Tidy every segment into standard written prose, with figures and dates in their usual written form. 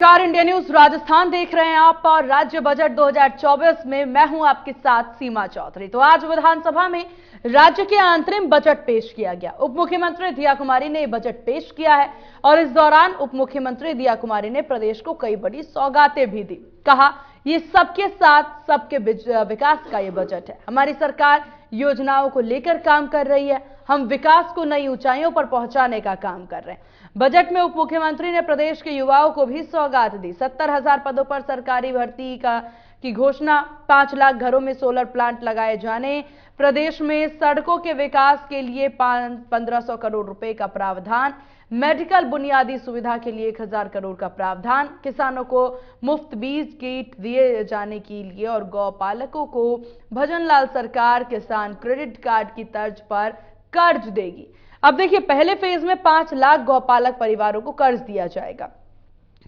नमस्कार, India news Rajasthan देख रहे हैं आप और राज्य बजट 2024 में मैं हूं आपके साथ सीमा चौधरी। तो आज विधानसभा में राज्य के अंतरिम बजट पेश किया गया। उप मुख्यमंत्री दिया कुमारी ने बजट पेश किया है और इस दौरान उप मुख्यमंत्री दिया कुमारी ने प्रदेश को कई बड़ी सौगातें भी दी। कहा, ये सबके साथ सबके विकास का ये बजट है। हमारी सरकार योजनाओं को लेकर काम कर रही है। हम विकास को नई ऊंचाइयों पर पहुंचाने का काम कर रहे हैं। बजट में उप मुख्यमंत्री ने प्रदेश के युवाओं को भी सौगात दी। 70,000 पदों पर सरकारी भर्ती की घोषणा, 5 लाख घरों में सोलर प्लांट लगाए जाने, प्रदेश में सड़कों के विकास के लिए 1500 करोड़ रुपए का प्रावधान, मेडिकल बुनियादी सुविधा के लिए 1000 करोड़ का प्रावधान, किसानों को मुफ्त बीज किट दिए जाने के लिए और गौपालकों को भजनलाल सरकार किसान क्रेडिट कार्ड की तर्ज पर कर्ज देगी। अब देखिए, पहले फेज में 5 लाख गौपालक परिवारों को कर्ज दिया जाएगा।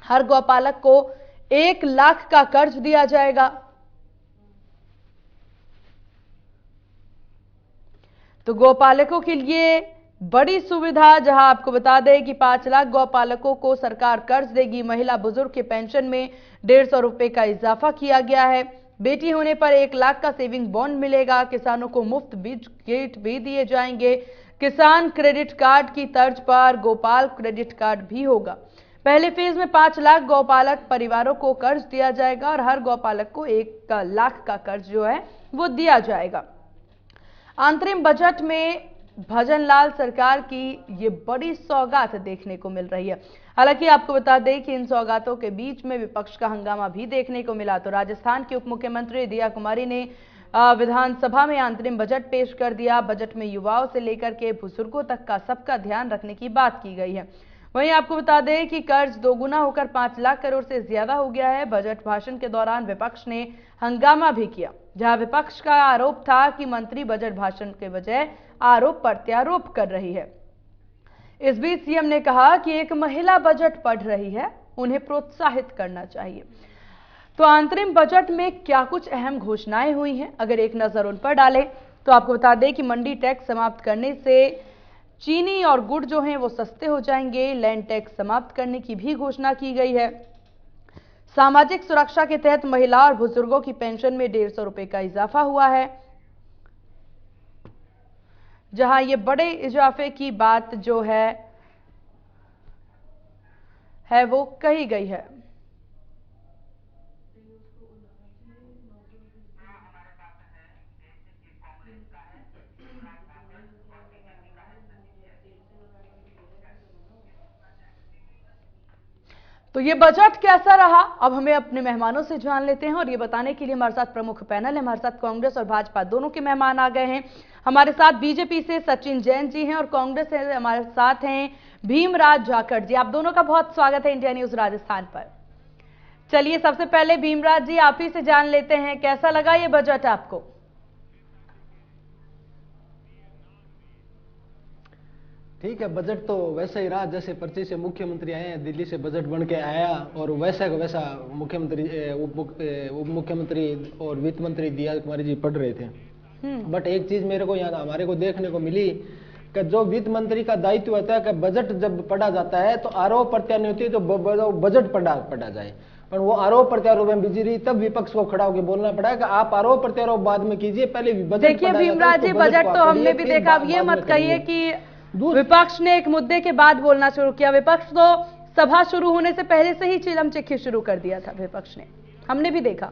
हर गौपालक को 1 लाख का कर्ज दिया जाएगा। तो गौपालकों के लिए बड़ी सुविधा, जहां आपको बता दें कि 5 लाख गौपालकों को सरकार कर्ज देगी। महिला बुजुर्ग के पेंशन में 150 रुपए का इजाफा किया गया है। बेटी होने पर 1 लाख का सेविंग बॉन्ड मिलेगा। किसानों को मुफ्त बीज किट भी दिए जाएंगे। किसान क्रेडिट कार्ड की तर्ज पर गोपाल क्रेडिट कार्ड भी होगा। पहले फेज में 5 लाख गौपालक परिवारों को कर्ज दिया जाएगा और हर गौपालक को 1 लाख का कर्ज जो है वो दिया जाएगा। अंतरिम बजट में भजनलाल सरकार की ये बड़ी सौगात देखने को मिल रही है। हालांकि आपको बता दें कि इन सौगातों के बीच में विपक्ष का हंगामा भी देखने को मिला। तो राजस्थान के उप मुख्यमंत्री दिया कुमारी ने विधानसभा में अंतरिम बजट पेश कर दिया। बजट में युवाओं से लेकर के बुजुर्गों तक का सबका ध्यान रखने की बात की गई है। वहीं आपको बता दें कि कर्ज दोगुना होकर 5 लाख करोड़ से ज्यादा हो गया है। बजट भाषण के दौरान विपक्ष ने हंगामा भी किया, जहां विपक्ष का आरोप था कि मंत्री बजट भाषण के बजाय आरोप प्रत्यारोप कर रही है। इस बीच सीएम ने कहा कि एक महिला बजट पढ़ रही है, उन्हें प्रोत्साहित करना चाहिए। तो अंतरिम बजट में क्या कुछ अहम घोषणाएं हुई हैं, अगर एक नजर उन पर डालें तो आपको बता दें कि मंडी टैक्स समाप्त करने से चीनी और गुड़ जो हैं वो सस्ते हो जाएंगे। लैंड टैक्स समाप्त करने की भी घोषणा की गई है। सामाजिक सुरक्षा के तहत महिला और बुजुर्गों की पेंशन में 150 रुपए का इजाफा हुआ है, जहां ये बड़े इजाफे की बात जो है वो कही गई है। तो ये बजट कैसा रहा, अब हमें अपने मेहमानों से जान लेते हैं और ये बताने के लिए हमारे साथ प्रमुख पैनल है। हमारे साथ कांग्रेस और भाजपा दोनों के मेहमान आ गए हैं। हमारे साथ बीजेपी से सचिन जैन जी हैं और कांग्रेस से हमारे साथ हैं भीमराज जाखड़ जी। आप दोनों का बहुत स्वागत है इंडिया न्यूज राजस्थान पर। चलिए, सबसे पहले भीमराज जी, आप ही से जान लेते हैं, कैसा लगा ये बजट आपको? ठीक है, बजट तो वैसा ही रहा जैसे पर्ची से मुख्यमंत्री आए हैं, दिल्ली से बजट बन के आया और वैसा का वैसा मुख्यमंत्री उप मुख्यमंत्री और वित्त मंत्री दिया कुमारी जी पढ़ रहे थे। बट एक चीज मेरे को यहाँ हमारे को देखने को मिली कि जो वित्त मंत्री का दायित्व होता है कि बजट जब पढ़ा जाता है तो आरोप प्रत्यारोप होती है, तो बजट पढ़ा जाए, पर वो आरोप प्रत्यारोप में बिजी रही। तब विपक्ष को खड़ा होकर बोलना पड़ा कि आप आरोप प्रत्यारोप बाद में कीजिए, पहले बजट। देखिए भीमराज जी, बजट तो हमने भी देखा। अब ये मत कहिए कि विपक्ष ने एक मुद्दे के बाद बोलना शुरू किया। विपक्ष तो सभा शुरू होने से पहले से ही चिलम चिक्की शुरू कर दिया था विपक्ष ने, हमने भी देखा।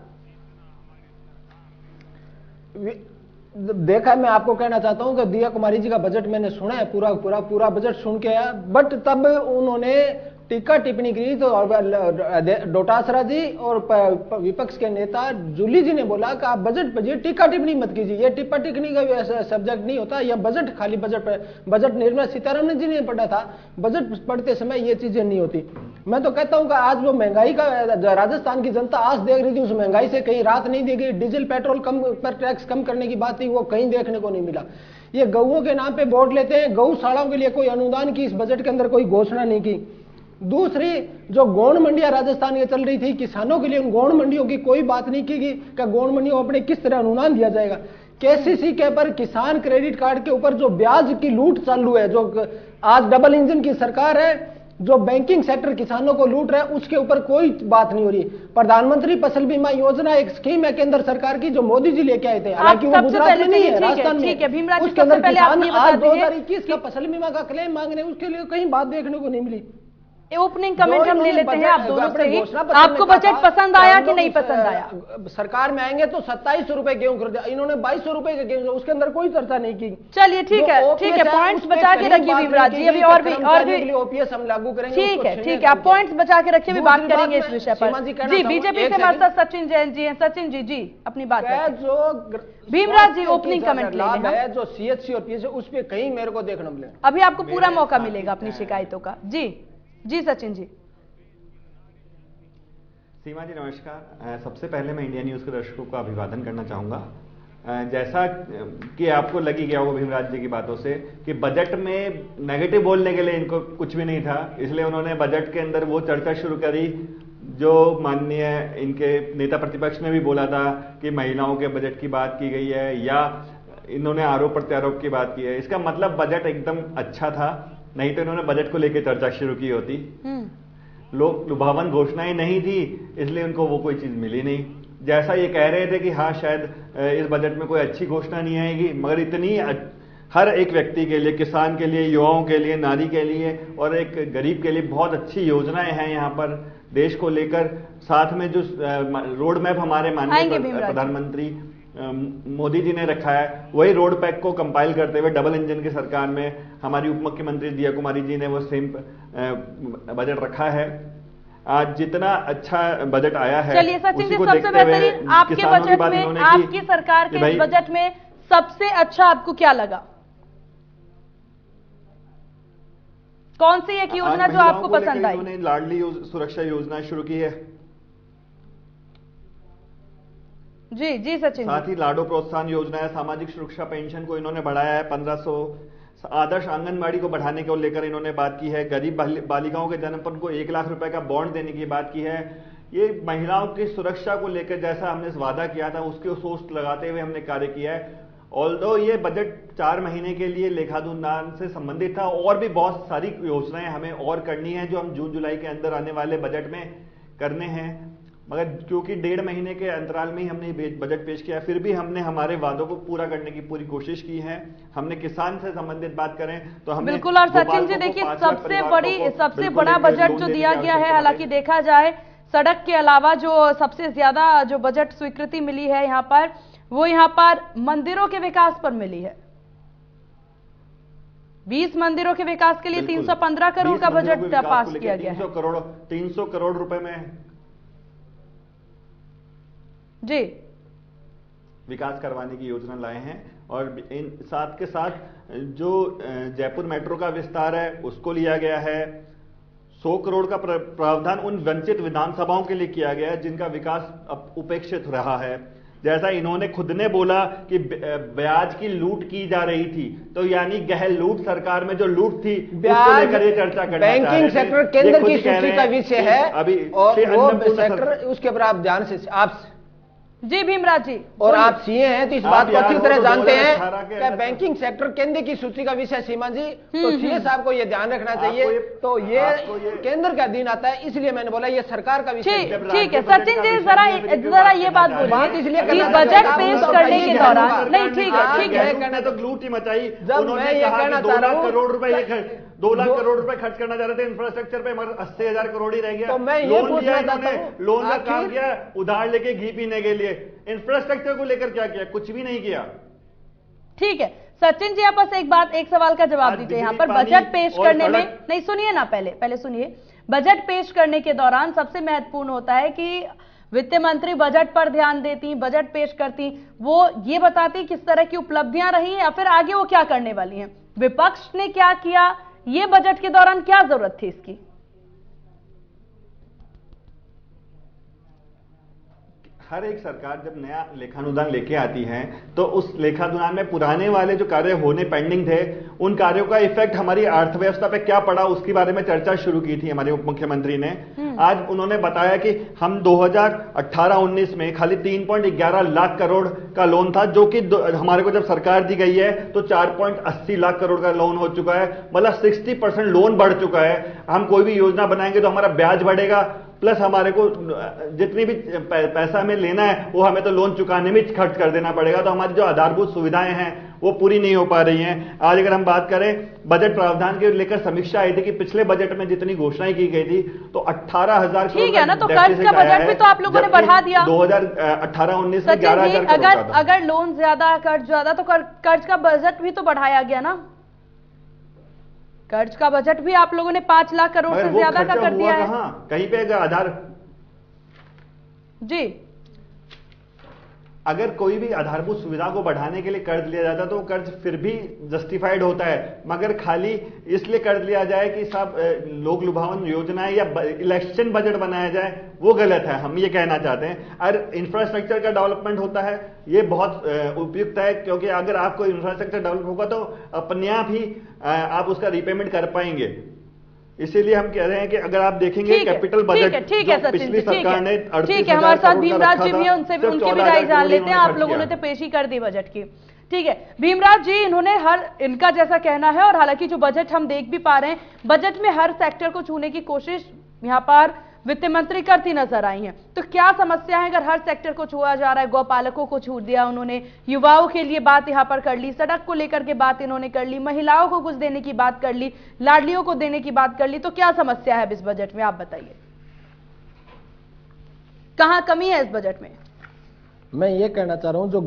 मैं आपको कहना चाहता हूं कि दिया कुमारी जी का बजट मैंने सुना है, पूरा बजट सुन के आया। बट तब उन्होंने टीका टिप्पणी की तो डोटासरा जी और विपक्ष के नेता जूली जी ने बोला कि आप बजट पढ़िए, टीका टिप्पणी मत कीजिए, ये टिप्पा टिप्पणी का सब्जेक्ट नहीं होता, यह बजट खाली बजट निर्मला सीतारमण जी ने पढ़ा था, बजट पढ़ते समय ये चीजें नहीं होती। मैं तो कहता हूं कि आज वो महंगाई का राजस्थान की जनता आज देख रही थी, उस महंगाई से कहीं राहत नहीं दी गई। डीजल पेट्रोल कम पर टैक्स कम करने की बात थी, वो कहीं देखने को नहीं मिला। ये गऊओं के नाम पे वोट लेते हैं, गौशालाओं के लिए कोई अनुदान की इस बजट के अंदर कोई घोषणा नहीं की। दूसरी, जो गौण मंडियां राजस्थान में चल रही थी किसानों के लिए, उन गौण मंडियों की कोई बात नहीं की कि गौण मंडियों को अपने किस तरह अनुदान दिया जाएगा। केसीसी के पर किसान क्रेडिट कार्ड के ऊपर जो ब्याज की लूट चालू है, जो आज डबल इंजन की सरकार है, जो बैंकिंग सेक्टर किसानों को लूट रहा है उसके ऊपर कोई बात नहीं हो रही। प्रधानमंत्री फसल बीमा योजना एक स्कीम है केंद्र सरकार की जो मोदी जी लेके आए थे, हालांकि वो गुजरात में नहीं है, राजस्थान में। ठीक है भीमराज जी, उसके अंदर सबसे पहले आप किसान ये बता आज दीजिए 2021 का फसल बीमा का क्लेम मांग रहे हैं, उसके लिए कहीं बात देखने को नहीं मिली। ओपनिंग कमेंट हम ले लेते हैं आप दोनों से ही। घोषणा पत्र आपको में बजट कहा पसंद कि आया हम कि लोग नहीं पसंद आया? सरकार में आएंगे तो 2700 रुपए गेहूं खरीदे, इन्होंने 2200 रुपए का गेहूं, उसके अंदर कोई चर्चा नहीं की। चलिए ठीक है, पॉइंट्स बचा के रखिए भीमराज जी, अभी और भी ओपीएस हम लागू करेंगे। ठीक है, आप पॉइंट्स बचा के रखिए, बात करेंगे इस विषय पर। जी, बीजेपी से हमारे साथ सचिन जैन जी हैं। सचिन जी अपनी बात जो भीमराज जी ओपनिंग कमेंट लाभ है जो सीएचसी और पीएचसी उस पर कहीं मेरे को देखना मिले। अभी आपको पूरा मौका मिलेगा अपनी शिकायतों का। जी सचिन जी। सीमा जी नमस्कार। सबसे पहले मैं इंडिया न्यूज़ के दर्शकों का अभिवादन करना चाहूँगा। जैसा कि आपको लगी गया होगा भीमराज जी की बातों से कि बजट में नेगेटिव बोलने के लिए इनको कुछ भी नहीं था, इसलिए उन्होंने बजट के अंदर वो चर्चा शुरू करी जो माननीय इनके नेता प्रतिपक्ष ने भी बोला था कि महिलाओं के बजट की बात की गई है, या इन्होंने आरोप प्रत्यारोप की बात की है। इसका मतलब बजट एकदम अच्छा था, नहीं तो इन्होंने बजट को लेकर चर्चा शुरू की होती। लोग लुभावन घोषणाएं नहीं थी, इसलिए उनको वो कोई चीज मिली नहीं। जैसा ये कह रहे थे कि हाँ शायद इस बजट में कोई अच्छी घोषणा नहीं आएगी, मगर इतनी हर एक व्यक्ति के लिए, किसान के लिए, युवाओं के लिए, नारी के लिए और एक गरीब के लिए बहुत अच्छी योजनाएं हैं यहाँ पर देश को लेकर। साथ में जो रोड मैप हमारे माननीय प्रधानमंत्री मोदी जी ने रखा है, वही रोड पैक को कंपाइल करते हुए डबल इंजन की सरकार में हमारी उप मुख्यमंत्री दिया कुमारी जी ने वो सेम बजट रखा है। आज जितना अच्छा बजट आया है, चलिए सचिन जी, सबसे बेहतरीन आपके बजट में, आपकी सरकार के बजट में सबसे अच्छा आपको क्या लगा? कौन सी एक योजना जो आपको पसंद आई? उन्होंने लाडली सुरक्षा योजना शुरू की है। जी सचिन। साथ ही लाडो प्रोत्साहन योजना है, सामाजिक सुरक्षा पेंशन को इन्होंने बढ़ाया है 1500, आदर्श आंगनबाड़ी को बढ़ाने को लेकर इन्होंने बात की है, गरीब बालिकाओं के जन्म पर उनको 1 लाख रुपए का बॉन्ड देने की बात की है। ये महिलाओं की सुरक्षा को लेकर जैसा हमने वादा किया था उसके सोच लगाते हुए हमने कार्य किया है। ऑल्दो ये बजट 4 महीने के लिए लेखानुदान से संबंधित था, और भी बहुत सारी योजनाएं हमें और करनी है जो हम जून जुलाई के अंदर आने वाले बजट में करने हैं, मगर क्योंकि 1.5 महीने के अंतराल में ही हमने बजट पेश किया, फिर भी हमने हमारे वादों को पूरा करने की पूरी कोशिश की है। हमने किसान से संबंधित बात करें तो हमने बिल्कुल। और सचिन जी देखिए, सबसे बड़ा बजट जो दिया गया है, हालांकि देखा जाए सड़क के अलावा जो सबसे ज्यादा जो बजट स्वीकृति मिली है यहाँ पर, वो यहाँ पर मंदिरों के विकास पर मिली है। 20 मंदिरों के विकास के लिए 315 करोड़ का बजट पास किया गया है। 300 करोड़ रुपए में जी विकास करवाने की योजना लाए हैं। और इन साथ के साथ जो जयपुर मेट्रो का विस्तार है उसको लिया गया है। 100 करोड़ का प्रावधान उन वंचित विधानसभाओं के लिए किया गया है जिनका विकास उपेक्षित रहा है। जैसा इन्होंने खुद ने बोला कि ब्याज की लूट की जा रही थी, तो यानी गहन लूट, सरकार में जो लूट थी उसको लेकर ये चर्चा करना चाह रहे थे। बैंकिंग सेक्टर केंद्र की सूची का विषय है अभी, और वो सेक्टर उसके ऊपर आप ध्यान से आप जी भीमराज जी, और आप सीए हैं तो इस बात को अच्छी तरह जानते हैं कि बैंकिंग सेक्टर केंद्र की सूची का विषय सीमा जी, तो सीए साहब को ये ध्यान रखना चाहिए। तो ये केंद्र का अधीन आता है, इसलिए मैंने बोला ये सरकार का विषय। ठीक है सचिन जी, जरा ये बात बोलिए, इसलिए बजट पेश करने के दौरान नहीं, ठीक है कहना तो लूट ही मचाई। जब मैं ये कहना चाह रहा हूँ 2 लाख करोड़ रुपए 2 लाख करोड़ रुपए खर्च करना चाह रहे थे इंफ्रास्ट्रक्चर पे, मगर 80,000 करोड़ ही रह गया। तो मैं ये पूछना चाहता हूं, लोन का काम किया उधार लेके घी पीने के लिए, इंफ्रास्ट्रक्चर को लेकर क्या किया? कुछ भी नहीं किया। ठीक है सचिन जी, आप बस एक सवाल का जवाब दीजिए। यहाँ पर बजट पेश करने में, नहीं सुनिए ना, पहले सुनिए। बजट पेश करने के दौरान सबसे महत्वपूर्ण होता है कि वित्त मंत्री बजट पर ध्यान देती, बजट पेश करती, वो ये बताती किस तरह की उपलब्धियां रही या फिर आगे वो क्या करने वाली हैं। विपक्ष ने क्या किया, ये बजट के दौरान क्या जरूरत थी इसकी? हर एक सरकार जब नया लेखानुदान लेके आती है तो उस लेखानुदान में पुराने वाले जो कार्य होने पेंडिंग थे उन कार्यों का इफेक्ट हमारी अर्थव्यवस्था पे क्या पड़ा उसके बारे में चर्चा शुरू की थी हमारे उप मुख्यमंत्री ने। आज उन्होंने बताया कि हम 2018-19 में खाली 3.11 लाख करोड़ का लोन था, जो कि हमारे को जब सरकार दी गई है तो 4.80 लाख करोड़ का लोन हो चुका है, मतलब 60% लोन बढ़ चुका है। हम कोई भी योजना बनाएंगे तो हमारा ब्याज बढ़ेगा, प्लस हमारे को जितनी भी पैसा हमें लेना है वो हमें तो लोन चुकाने में खर्च कर देना पड़ेगा। तो हमारी जो आधारभूत सुविधाएं हैं वो पूरी नहीं हो पा रही हैं। आज अगर हम बात करें बजट प्रावधान के लेकर समीक्षा आई थी कि पिछले बजट में जितनी घोषणाएं की गई थी तो 18,000 करोड़ ठीक है ना, तो कर्ज का बजट भी तो आप लोगों ने बढ़ा दिया 2018-19 में 11,000 करोड़। अगर लोन ज्यादा कर्ज ज्यादा तो कर्ज का बजट भी तो बढ़ाया गया ना। कर्ज का बजट भी आप लोगों ने 5 लाख करोड़ से ज्यादा का कर दिया है। कहीं पे अगर आधार जी, अगर कोई भी आधारभूत सुविधा को बढ़ाने के लिए कर्ज लिया जाता है तो कर्ज फिर भी जस्टिफाइड होता है, मगर खाली इसलिए कर्ज लिया जाए कि सब लोक लुभावन योजनाएं या इलेक्शन बजट बनाया जाए वो गलत है। हम ये कहना चाहते हैं अगर इंफ्रास्ट्रक्चर का डेवलपमेंट होता है ये बहुत उपयुक्त है, क्योंकि अगर आपको इंफ्रास्ट्रक्चर डेवलप होगा तो अपने आप ही आप उसका रिपेमेंट कर पाएंगे। इसीलिए हम कह रहे हैं कि अगर आप देखेंगे कैपिटल बजट जो पिछली सरकार ने 38,000 हमारे साथ करोड़ का भीमराज रखा जी भी हैं, उनसे सिर्फ उनकी भी 14,000 राय जान करोड़ लेते हैं। आप लोगों ने तो पेशी कर दी बजट की। ठीक है भीमराज जी, इन्होंने इनका जैसा कहना है, और हालांकि जो बजट हम देख भी पा रहे हैं, बजट में हर सेक्टर को छूने की कोशिश यहाँ पर वित्त मंत्री करती नजर आई हैं। तो क्या समस्या है अगर हर सेक्टर को छुआ जा रहा है? गौपालकों को छूट दिया उन्होंने, युवाओं के लिए बात यहां पर कर ली, सड़क को लेकर के बात इन्होंने कर ली, महिलाओं को कुछ देने की बात कर ली, लाडलियों को देने की बात कर ली। तो क्या समस्या है इस बजट में, आप बताइए, कहां कमी है इस बजट में? मैं ये कहना चाह रहा हूं जो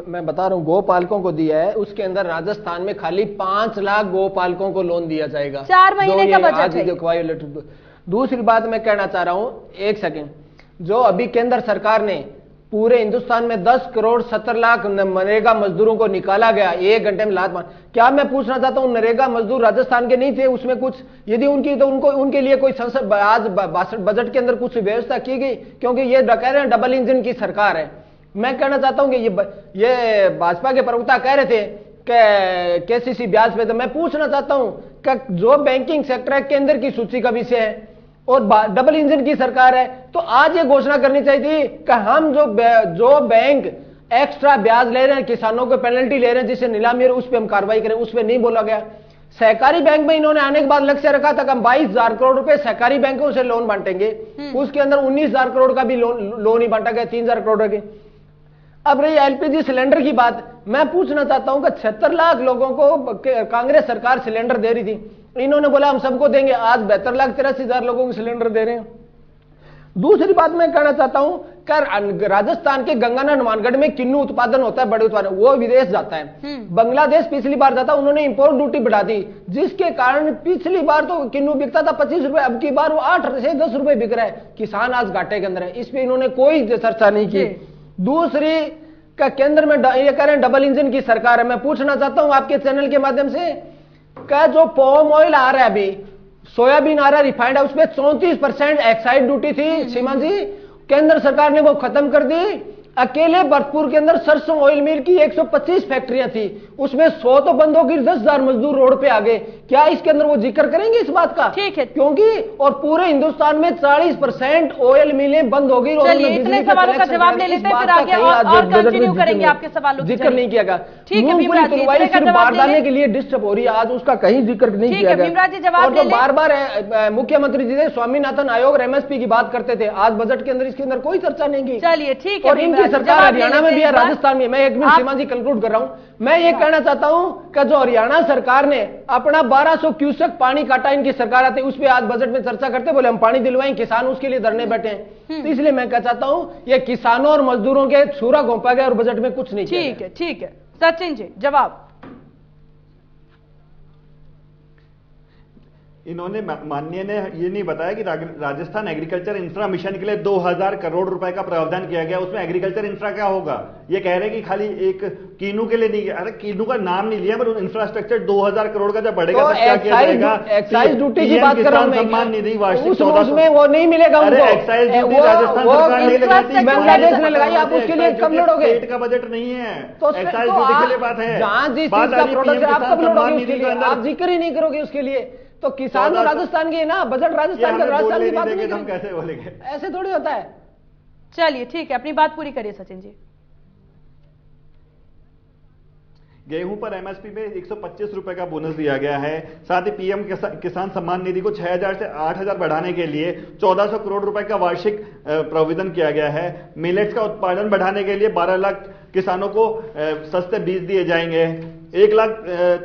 मैं बता रहा हूं गोपालकों को दिया है, उसके अंदर राजस्थान में खाली 5 लाख गोपालकों को लोन दिया जाएगा। 4 महीने का बजट है। दूसरी बात मैं कहना चाह रहा हूं, एक सेकंड, जो अभी केंद्र सरकार ने पूरे हिंदुस्तान में 10 करोड़ 70 लाख नरेगा मजदूरों को निकाला गया 1 घंटे में लात मार। क्या मैं पूछना चाहता हूं नरेगा मजदूर राजस्थान के नहीं थे? उसमें कुछ यदि उनकी तो उनके लिए कोई संसद आज बजट के अंदर कुछ व्यवस्था की गई? क्योंकि ये कह रहे हैं डबल इंजन की सरकार है। मैं कहना चाहता हूं कि ये भाजपा के प्रवक्ता कह रहे थे कि केसीसी ब्याज पे, तो मैं पूछना चाहता हूं कि जो बैंकिंग सेक्टर है केंद्र की सूची का विषय है और डबल इंजन की सरकार है, तो आज ये घोषणा करनी चाहिए थी कि हम जो बैंक एक्स्ट्रा ब्याज ले रहे हैं, किसानों को पेनल्टी ले रहे हैं जिससे नीलामी है, उस पर हम कार्रवाई करें, उस पर नहीं बोला गया। सहकारी बैंक में इन्होंने आने के बाद लक्ष्य रखा था कि हम 22,000 करोड़ रुपए सहकारी बैंकों से लोन बांटेंगे, उसके अंदर 19,000 करोड़ का भी लोन ही बांटा गया, 3,000 करोड़ के। अब रही एलपीजी सिलेंडर की बात, मैं पूछना चाहता हूं कि 76 लाख लोगों को कांग्रेस सरकार सिलेंडर दे रही थी, इन्होंने बोला हम सबको देंगे, आज 72,83,000 लोगों को सिलेंडर दे रहे हैं। दूसरी बात मैं कहना चाहता हूं कि राजस्थान के गंगाना हनुमानगढ़ में किन्नू उत्पादन होता है, बड़े उत्पादन, वो विदेश जाता है। बांग्लादेश पिछली बार जाता, उन्होंने इंपोर्ट ड्यूटी बढ़ा दी, जिसके कारण पिछली बार तो किन्नू बिकता था 25 रुपए, अब की बार वो 8 से 10 रुपए बिक रहा है। किसान आज घाटे के अंदर है, इस पे इन्होंने कोई चर्चा नहीं की। दूसरी का केंद्र में ये कह रहे हैं डबल इंजन की सरकार है। मैं पूछना चाहता हूं आपके चैनल के माध्यम से, क्या जो पॉम ऑयल आ रहा है, अभी सोयाबीन आ रहा है रिफाइंड है, उसमें 34% एक्साइड ड्यूटी थी सीमा जी, केंद्र सरकार ने वो खत्म कर दी। अकेले भरतपुर के अंदर सरसों ऑयल मिल की 125 फैक्ट्रियां थी, उसमें 100 तो बंद होगी, 10,000 मजदूर रोड पे आ गए। क्या इसके अंदर वो जिक्र करेंगे इस बात का? ठीक है, क्योंकि और पूरे हिंदुस्तान में 40% ऑयल मिलें बंद होगी। चलिए इतने सवालों का जवाब ले लेते हैं, फिर आगे और कंटिन्यू करेंगे आपके सवालों की। जिक्र नहीं किया गया। ठीक है भीमराज जी, सिर्फ बारदाने के लिए डिस्टर्ब हो रही है, आज उसका कहीं जिक्र नहीं किया गया। भीमराज जी जवाब ले लें। बार बार मुख्यमंत्री जी ने स्वामीनाथन आयोग और एमएसपी की बात करते थे, आज बजट के अंदर इसके अंदर कोई चर्चा नहीं की। चलिए ठीक है, और इनकी सरकार हरियाणा में भी है, राजस्थान में। मैं 1 मिनट सीमा जी कंक्लूड कर रहा हूं। मैं ये कहना चाहता हूं कि जो हरियाणा सरकार ने अपना 1200 क्यूसेक पानी काटा, इनकी सरकार आती, उस पर आज बजट में चर्चा करते, बोले हम पानी दिलवाएं, किसान उसके लिए धरने बैठे हैं। तो इसलिए मैं कहना चाहता हूं ये किसानों और मजदूरों के छुरा घोंपा गया और बजट में कुछ नहीं किया। ठीक है, ठीक है सचिन जी जवाब। इन्होंने माननीय ने ये नहीं बताया कि राजस्थान एग्रीकल्चर इंफ्रा मिशन के लिए 2000 करोड़ रुपए का प्रावधान किया गया, उसमें एग्रीकल्चर इंफ्रा क्या होगा? ये कह रहे हैं कि खाली एक कीनू के लिए नहीं गया। अरे कीनू का नाम नहीं लिया, पर इंफ्रास्ट्रक्चर 2000 करोड़ का जब बढ़ेगा तो क्या किया जाएगा? एक्साइज ड्यूटी की बात कर रहा हूं मैं, सम्मान निधि वार्षिक उसमें वो नहीं मिलेगा उनको। एक्साइज ड्यूटी राजस्थान सरकार नहीं लगाती, बांग्लादेश ने लगाई, आप उसके लिए कब लड़ोगे? स्टेट का बजट नहीं है, तो एक्साइज ड्यूटी के लिए बात है। जहां जिस चीज का प्रोडक्ट है आप कब लड़ोगे उसके लिए? आप जिक्र ही नहीं करोगे उसके लिए। तो किसान तो राजस्थान के ना, बजट राजस्थान का, राजस्थान की बात नहीं, हम कैसे बोलेंगे? ऐसे थोड़ी होता है। चलिए ठीक है, अपनी बात पूरी करिए सचिन जी। गेहूं पर एमएसपी में 125 रुपए का बोनस दिया गया है। साथ ही पीएम किसान सम्मान निधि को 6000 से 8000 बढ़ाने के लिए 1400 करोड़ रुपए का वार्षिक प्रावधान किया गया है। मिलेट्स का उत्पादन बढ़ाने के लिए 12 लाख किसानों को सस्ते बीज दिए जाएंगे। 1 लाख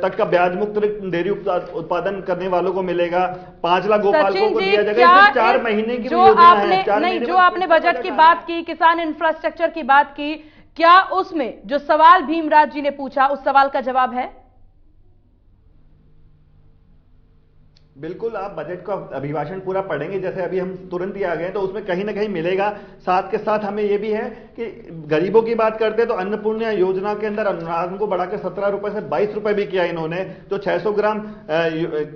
तक का ब्याज मुक्त डेयरी उत्पादन करने वालों को मिलेगा। 5 लाख गोपालकों को दिया जाएगा। 4 महीने की योजना है। जो आपने बजट की बात की, किसान इंफ्रास्ट्रक्चर की बात की, क्या उसमें जो सवाल भीमराज जी ने पूछा उस सवाल का जवाब है? बिल्कुल, आप बजट का अभिभाषण पूरा पढ़ेंगे, जैसे अभी हम तुरंत ही आ गए, तो उसमें कहीं ना कहीं मिलेगा। साथ के साथ हमें यह भी है कि गरीबों की बात करते हैं तो अन्नपूर्णा योजना के अंदर अनुदान को बढ़ाकर 17 रुपए से 22 रुपए भी किया इन्होंने। तो 600 ग्राम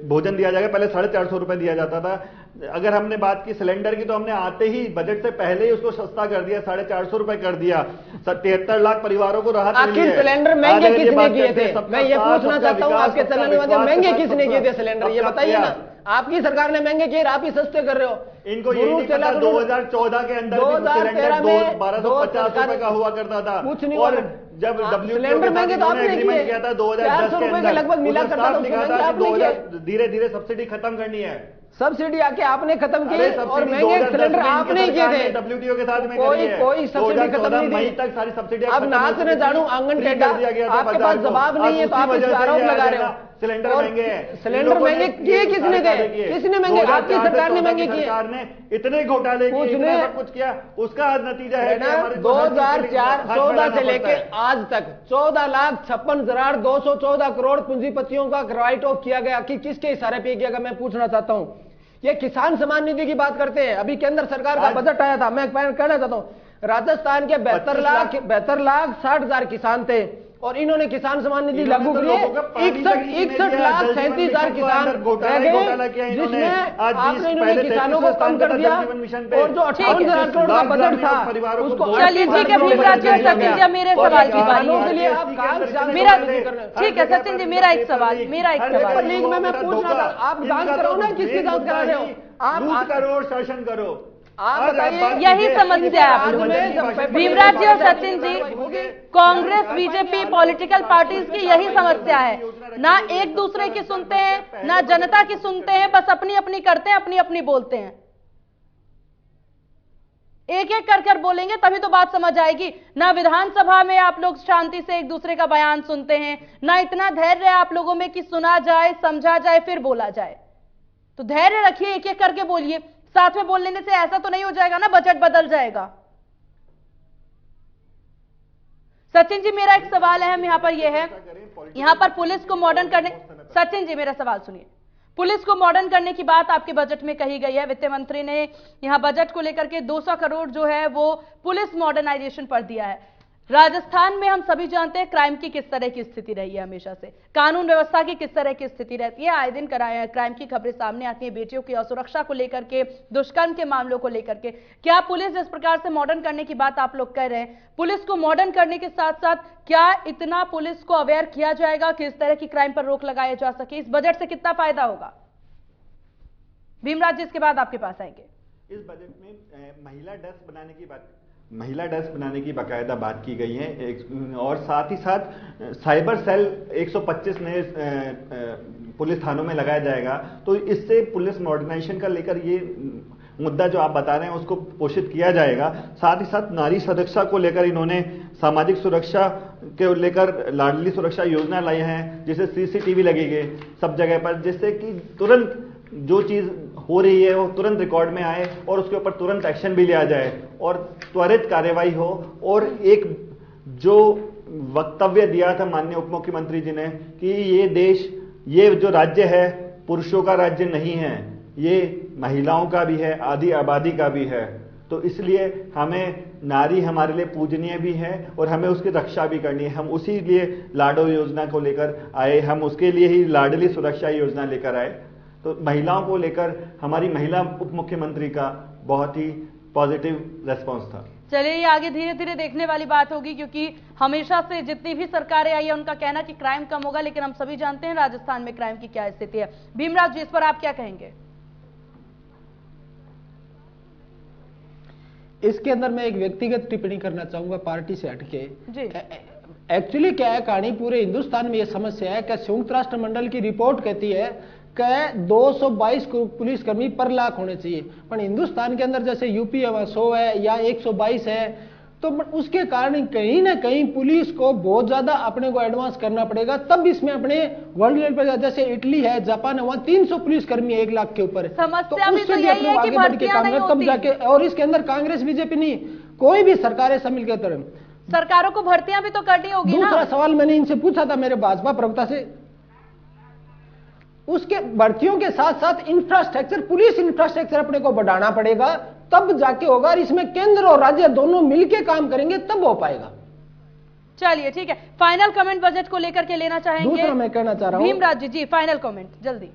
भोजन दिया जाएगा, पहले 450 रुपए दिया जाता था। अगर हमने बात की सिलेंडर की, तो हमने आते ही बजट से पहले ही उसको सस्ता कर दिया, 450 रुपए कर दिया। 73 लाख परिवारों को राहत मिली है। सिलेंडर महंगे किसने किए थे? मैं ये पूछना चाहता हूँ आपके चैनल में, महंगे किसने किए थे सिलेंडर? ये बताइए ना। आपकी सरकार ने महंगे किए, आप ही सस्ते कर रहे हो। इनको यही नहीं पता 2014 के अंदर 2013 में 1250 रुपए का हुआ करता था। कुछ नहीं। और जब सिलेंडर महंगे तो आपने एग्रीमेंट किया था 2010 के अंदर, लगभग मिला करता था, लिखा था कि धीरे धीरे सब्सिडी खत्म करनी है। सब्सिडी आके आपने खत्म किए और महंगे सिलेंडर आपने किए थे। डब्ल्यूटीओ के साथ में कोई सब्सिडी खत्म नहीं मई थी। तक सारी सब्सिडी अब नाच ने जानू आंगन टेढ़ा, आपके पास जवाब नहीं है तो आप इस पर आरोप लगा रहे हो। सिलेंडर महंगे हैं। सिलेंडर महंगे किए किसने थे? किसने महंगे? आपकी सरकार ने महंगे किए। सरकार ने इतने घोटाले किए, इतना सब कुछ किया, उसका नतीजा है 2014 से लेके आज तक 14,56,214 करोड़ पूंजीपतियों का राइट ऑफ किया गया। कि किसके इशारे पे किया गया, मैं पूछना चाहता हूं। ये किसान सम्मान निधि की बात करते हैं। अभी केंद्र सरकार का बजट आया था, मैं कहना चाहता हूं, राजस्थान के 72 लाख 60,000 किसान थे और इन्होंने किसान सम्मान निधि लागू की। 61 लाख 37,000 किसान रह गए, जिसमें आपने इन्होंने किसानों को कम कर दिया। और जो 58,000 करोड़ का बजट था उसको चलिए ठीक है भीमराज जी और सचिन जी, मेरे सवाल की बारी के लिए आप मेरा ठीक है सचिन जी, मेरा एक सवाल लीग में मैं पूछ रहा था, आप जांच करो ना, किसकी जांच करा रहे हो आप? करो, शासन करो, आप बताइए। यही समस्या है भीमराज जी और Sachin ji. Congress BJP political parties की यही समस्या है, ना एक दूसरे की सुनते हैं ना जनता की सुनते हैं, बस अपनी अपनी करते हैं, अपनी अपनी बोलते हैं। एक एक कर कर बोलेंगे तभी तो बात समझ आएगी। ना विधानसभा में आप लोग शांति से एक दूसरे का बयान सुनते हैं, ना इतना धैर्य है आप लोगों में कि सुना जाए, समझा जाए, फिर बोला जाए। तो धैर्य रखिए, एक एक करके बोलिए। साथ में बोल लेने से ऐसा तो नहीं हो जाएगा ना बजट बदल जाएगा। सचिन जी मेरा एक सवाल है, हम यहां पर यह है, यहां पर पुलिस को मॉडर्न करने, सचिन जी मेरा सवाल सुनिए। पुलिस को मॉडर्न करने की बात आपके बजट में कही गई है। वित्त मंत्री ने यहां बजट को लेकर के 200 करोड़ जो है वो पुलिस मॉडर्नाइजेशन पर दिया है। राजस्थान में हम सभी जानते हैं क्राइम की किस तरह की स्थिति रही है, हमेशा से कानून व्यवस्था की किस तरह की स्थिति रहती है। आए दिन क्राइम की खबरें सामने आती हैं, बेटियों की असुरक्षा को लेकर के, दुष्कर्म के मामलों को लेकर के। क्या पुलिस जिस प्रकार से मॉडर्न करने की बात आप लोग कर रहे हैं, पुलिस को मॉडर्न करने के साथ साथ क्या इतना पुलिस को अवेयर किया जाएगा कि इस तरह की क्राइम पर रोक लगाया जा सके? इस बजट से कितना फायदा होगा? भीमराज जी इसके बाद आपके पास आएंगे। इस बजट में महिला डेस्क बनाने की बाकायदा बात की गई है और साथ ही साथ साइबर सेल 125 नए पुलिस थानों में लगाया जाएगा। तो इससे पुलिस मॉडर्नाइजेशन का लेकर ये मुद्दा जो आप बता रहे हैं उसको पोषित किया जाएगा। साथ ही साथ नारी सुरक्षा को लेकर इन्होंने सामाजिक सुरक्षा के लेकर लाडली सुरक्षा योजना लाई है, जिसे सीसीटीवी लगेगी सब जगह पर, जिससे कि तुरंत जो चीज हो रही है वो तुरंत रिकॉर्ड में आए और उसके ऊपर तुरंत एक्शन भी लिया जाए और त्वरित कार्रवाई हो। और एक जो वक्तव्य दिया था माननीय उप मुख्यमंत्री जी ने कि ये देश, ये जो राज्य है पुरुषों का राज्य नहीं है, ये महिलाओं का भी है, आधी आबादी का भी है। तो इसलिए हमें नारी हमारे लिए पूजनीय भी है और हमें उसकी रक्षा भी करनी है। हम उसी लिए लाडो योजना को लेकर आए, हम उसके लिए ही लाडली सुरक्षा योजना लेकर आए। तो महिलाओं को लेकर हमारी महिला उप मुख्यमंत्री का बहुत ही पॉजिटिव रेस्पॉन्स था। चलिए, ये आगे धीरे धीरे देखने वाली बात होगी, क्योंकि हमेशा से जितनी भी सरकारें आई है उनका कहना कि क्राइम कम होगा, लेकिन हम सभी जानते हैं राजस्थान में क्राइम की क्या स्थिति है। भीमराव जी, इस पर आप क्या कहेंगे? इसके अंदर मैं एक व्यक्तिगत टिप्पणी करना चाहूंगा पार्टी से हटके। जी। एक्चुअली क्या है कहानी, पूरे हिंदुस्तान में यह समस्या है कि संयुक्त राष्ट्र मंडल की रिपोर्ट कहती है कि 222 पुलिसकर्मी पर लाख होने चाहिए, पर हिंदुस्तान के अंदर जैसे यूपी है वहां 100 है या 122 है, तो उसके कारण कहीं ना कहीं पुलिस को बहुत ज्यादा अपने को एडवांस करना पड़ेगा। तब इसमें अपने वर्ल्ड लेवल पर जैसे इटली है, जापान है, वहां 300 पुलिसकर्मी 1 लाख के ऊपर। समस्या भी तो यही है कि भर्तियां नहीं तब जाके, और इसके अंदर कांग्रेस बीजेपी नहीं, कोई भी सरकारें शामिल के तरह सरकारों को भर्तियां भी तो करनी होगी ना। दूसरा सवाल मैंने इनसे पूछा था मेरे भाजपा प्रवक्ता से, उसके भर्तियों के साथ साथ इंफ्रास्ट्रक्चर, पुलिस इंफ्रास्ट्रक्चर अपने को बढ़ाना पड़ेगा, तब जाके होगा। और इसमें केंद्र और राज्य दोनों मिलकर काम करेंगे तब हो पाएगा। चलिए ठीक है, फाइनल कमेंट बजट को लेकर के लेना चाहेंगे? दूसरा मैं कहना चाह रहा हूं, भीमराव जी, फाइनल कमेंट जल्दी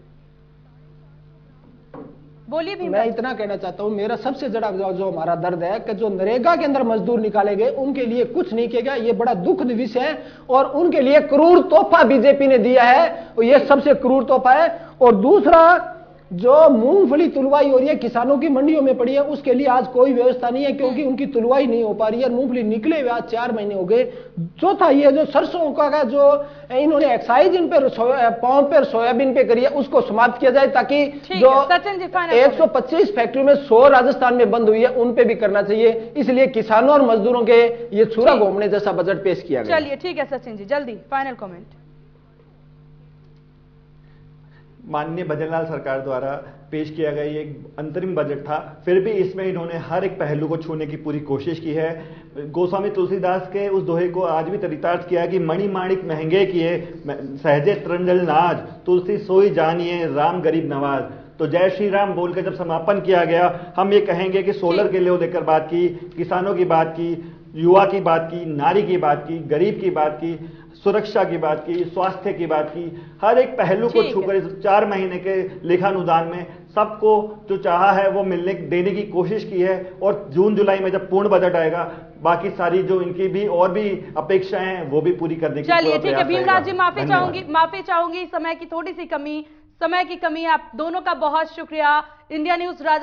बोलिए। मैं इतना कहना चाहता हूं, मेरा सबसे बड़ा जो हमारा दर्द है कि जो नरेगा के अंदर मजदूर निकाले गए उनके लिए कुछ नहीं किया गया, ये बड़ा दुखद विषय है। और उनके लिए क्रूर तोहफा बीजेपी ने दिया है, ये सबसे क्रूर तोहफा है। और दूसरा, जो मूंगफली तुलवाई हो रही है किसानों की मंडियों में पड़ी है, उसके लिए आज कोई व्यवस्था नहीं है, क्योंकि उनकी तुलवाई नहीं हो पा रही है। मूंगफली निकले हुए आज 4 महीने हो गए। चौथा, ये जो सरसों का जो इन्होंने एक्साइज इन पे पाम पे सोयाबीन पे करी है, उसको समाप्त किया जाए, ताकि जो 125 फैक्ट्री में 100 राजस्थान में बंद हुई है उन पे भी करना चाहिए। इसलिए किसानों और मजदूरों के ये छुरा घोमने जैसा बजट पेश किया गया। चलिए ठीक है सचिन जी, जल्दी फाइनल कमेंट। माननीय भजनलाल सरकार द्वारा पेश किया गया ये एक अंतरिम बजट था, फिर भी इसमें इन्होंने हर एक पहलू को छूने की पूरी कोशिश की है। गोस्वामी तुलसीदास के उस दोहे को आज भी चरितार्थ किया कि मणि माणिक महंगे किए, सहजे तरंजल नाज, तुलसी सोई जानिए, राम गरीब नवाज। तो जय श्री राम बोल के जब समापन किया गया, हम ये कहेंगे कि सोलर के लिए लेकर बात की, किसानों की बात की, युवा की बात की, नारी की बात की, गरीब की बात की, सुरक्षा की बात की, स्वास्थ्य की बात की, हर एक पहलू को छूकर इस 4 महीने के लेखानुदान में सबको जो चाहा है वो देने की कोशिश की है। और जून जुलाई में जब पूर्ण बजट आएगा, बाकी सारी जो इनकी भी और भी अपेक्षाएं हैं वो भी पूरी करने की। चलिए ठीक है भीमराव जी, माफी चाहूंगी समय की थोड़ी सी कमी, समय की कमी। आप दोनों का बहुत शुक्रिया। India news Rajasthan